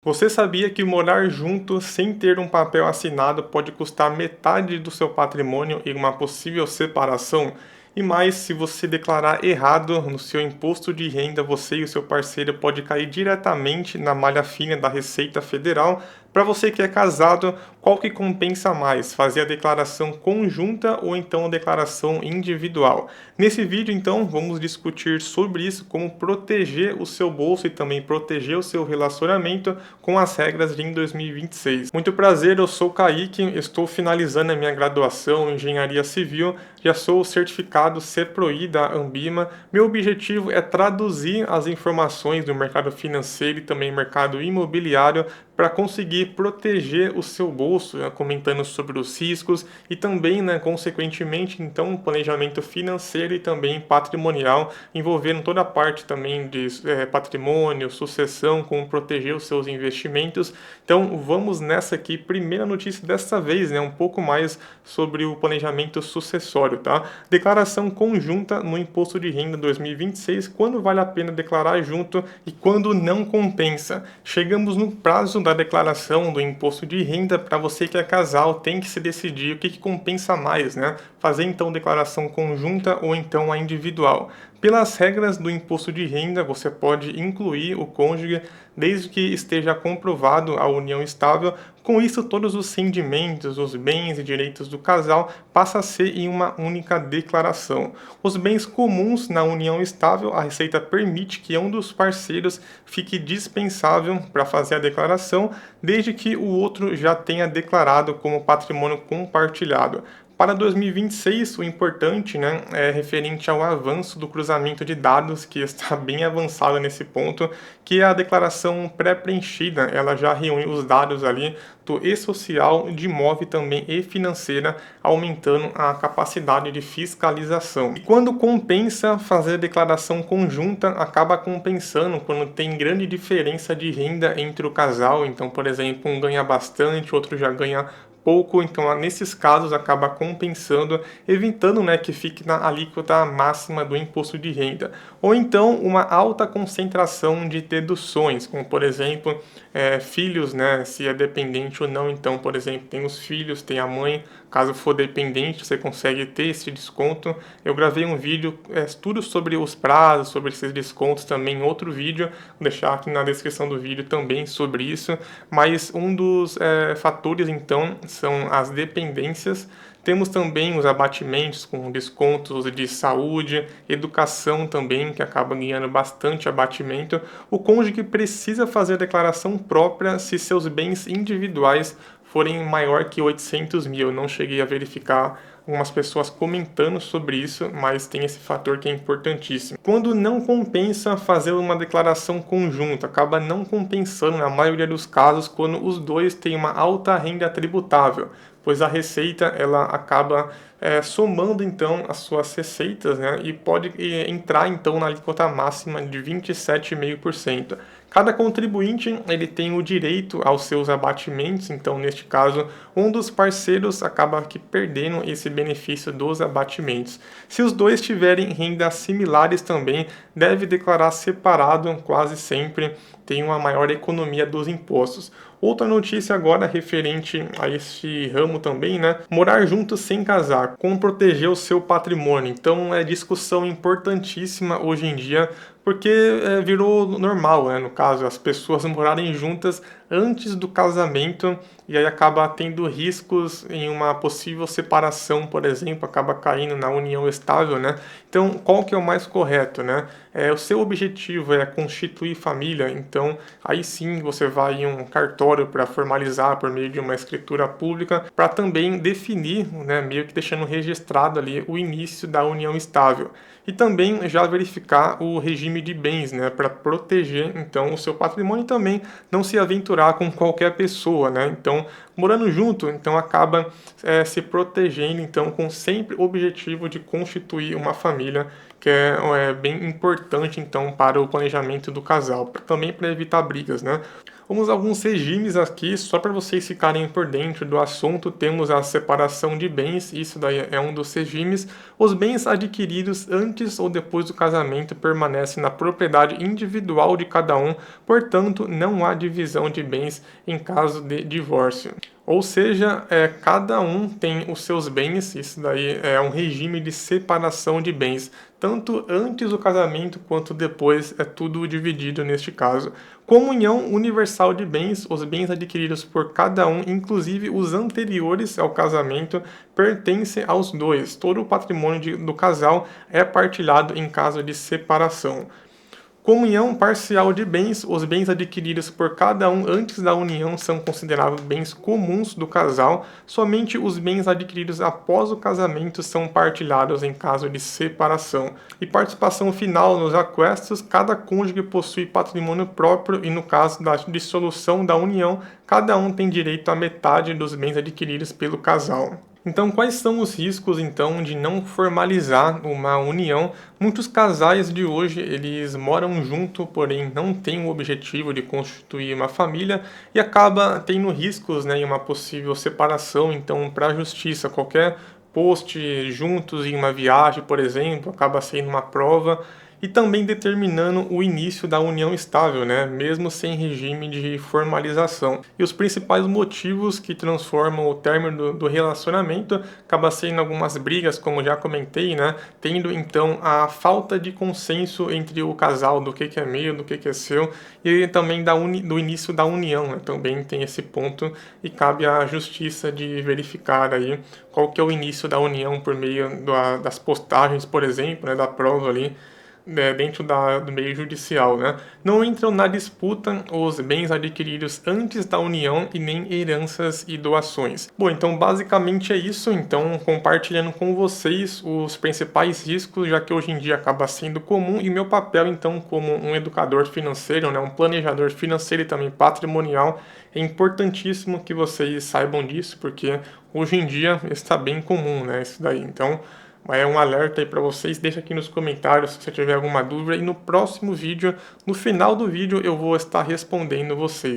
Você sabia que morar junto sem ter um papel assinado pode custar metade do seu patrimônio em uma possível separação? E mais, se você declarar errado no seu imposto de renda, você e o seu parceiro pode cair diretamente na malha fina da Receita Federal. Para você que é casado, qual que compensa mais? Fazer a declaração conjunta ou então a declaração individual? Nesse vídeo, então, vamos discutir sobre isso, como proteger o seu bolso e também proteger o seu relacionamento com as regras de 2026. Muito prazer, eu sou o Kaique, estou finalizando a minha graduação em Engenharia Civil, já sou certificado CPROI da Anbima. Meu objetivo é traduzir as informações do mercado financeiro e também mercado imobiliário para conseguir proteger o seu bolso, né, comentando sobre os riscos e também, né, consequentemente, então, planejamento financeiro e também patrimonial, envolvendo toda a parte também de patrimônio, sucessão, como proteger os seus investimentos. Então, vamos nessa aqui. Primeira notícia dessa vez, né, um pouco mais sobre o planejamento sucessório, tá? Declaração conjunta no imposto de renda 2026, quando vale a pena declarar junto e quando não compensa. Chegamos no prazo da declaração do imposto de renda. Para você que é casal, tem que se decidir o que compensa mais, né? Fazer então declaração conjunta ou então a individual. Pelas regras do imposto de renda, você pode incluir o cônjuge desde que esteja comprovado a união estável. Com isso, todos os rendimentos, os bens e direitos do casal passam a ser em uma única declaração. Os bens comuns na união estável, a Receita permite que um dos parceiros fique dispensável para fazer a declaração, desde que o outro já tenha declarado como patrimônio compartilhado. Para 2026, o importante, né, é referente ao avanço do cruzamento de dados, que está bem avançado nesse ponto, que é a declaração pré-preenchida. Ela já reúne os dados ali do e-social, de imóvel também e financeira, aumentando a capacidade de fiscalização. E quando compensa fazer a declaração conjunta, acaba compensando quando tem grande diferença de renda entre o casal. Então, por exemplo, um ganha bastante, outro já ganha pouco, então nesses casos acaba compensando, evitando, né, que fique na alíquota máxima do imposto de renda. Ou então uma alta concentração de deduções, como por exemplo filhos, né, se é dependente ou não. Então, por exemplo, tem os filhos, tem a mãe, caso for dependente, você consegue ter esse desconto. Eu gravei um vídeo, tudo sobre os prazos, sobre esses descontos também em outro vídeo, vou deixar aqui na descrição do vídeo também sobre isso. Mas um dos fatores, então, são as dependências. Temos também os abatimentos com descontos de saúde, educação também, que acaba ganhando bastante abatimento. O cônjuge precisa fazer a declaração própria se seus bens individuais forem maior que 800 mil. Eu não cheguei a verificar algumas pessoas comentando sobre isso, mas tem esse fator que é importantíssimo. Quando não compensa fazer uma declaração conjunta, acaba não compensando na maioria dos casos quando os dois têm uma alta renda tributável, pois a receita ela acaba somando então as suas receitas, né, e pode entrar então na alíquota máxima de 27,5%. Cada contribuinte ele tem o direito aos seus abatimentos, então neste caso um dos parceiros acaba aqui perdendo esse benefício dos abatimentos. Se os dois tiverem rendas similares também, deve declarar separado quase sempre, tem uma maior economia dos impostos. Outra notícia agora referente a este ramo também, né? Morar juntos sem casar, como proteger o seu patrimônio. Então é discussão importantíssima hoje em dia, porque virou normal, né? No caso, as pessoas morarem juntas antes do casamento e aí acaba tendo riscos em uma possível separação, por exemplo, acaba caindo na união estável, né? Então, qual que é o mais correto, né? O seu objetivo é constituir família, então aí sim você vai em um cartório para formalizar por meio de uma escritura pública, para também definir, né, meio que deixando registrado ali o início da união estável. E também já verificar o regime de bens, né, para proteger então o seu patrimônio e também não se aventurar com qualquer pessoa, né? Então, morando junto, então acaba se protegendo, então com sempre o objetivo de constituir uma família, que é bem importante então para o planejamento do casal, também para evitar brigas, né? Vamos a alguns regimes aqui, só para vocês ficarem por dentro do assunto. Temos a separação de bens, isso daí é um dos regimes. Os bens adquiridos antes ou depois do casamento permanecem na propriedade individual de cada um, portanto, não há divisão de bens em caso de divórcio. Ou seja, cada um tem os seus bens, isso daí é um regime de separação de bens. Tanto antes do casamento quanto depois é tudo dividido neste caso. Comunhão universal de bens, os bens adquiridos por cada um, inclusive os anteriores ao casamento, pertencem aos dois. Todo o patrimônio do casal é partilhado em caso de separação. Comunhão parcial de bens, os bens adquiridos por cada um antes da união são considerados bens comuns do casal, somente os bens adquiridos após o casamento são partilhados em caso de separação. E participação final nos aquestos, cada cônjuge possui patrimônio próprio e no caso da dissolução da união, cada um tem direito à metade dos bens adquiridos pelo casal. Então, quais são os riscos então de não formalizar uma união? Muitos casais de hoje, eles moram junto, porém não têm o objetivo de constituir uma família e acaba tendo riscos, né, em uma possível separação, então para a justiça, qualquer post juntos em uma viagem, por exemplo, acaba sendo uma prova e também determinando o início da união estável, né, mesmo sem regime de formalização. E os principais motivos que transformam o término do relacionamento acaba sendo algumas brigas, como já comentei, né, tendo então a falta de consenso entre o casal do que é meu, do que é seu, e também do início da união, né, também tem esse ponto e cabe à justiça de verificar aí qual que é o início da união por meio das postagens, por exemplo, né, da prova ali, dentro do meio judicial, né? Não entram na disputa os bens adquiridos antes da união e nem heranças e doações. Bom, então basicamente é isso. Então, compartilhando com vocês os principais riscos, já que hoje em dia acaba sendo comum, e meu papel então como um educador financeiro, né, um planejador financeiro e também patrimonial, é importantíssimo que vocês saibam disso, porque hoje em dia está bem comum, né, isso daí. Então, é um alerta aí para vocês, deixa aqui nos comentários se você tiver alguma dúvida e no próximo vídeo, no final do vídeo, eu vou estar respondendo vocês.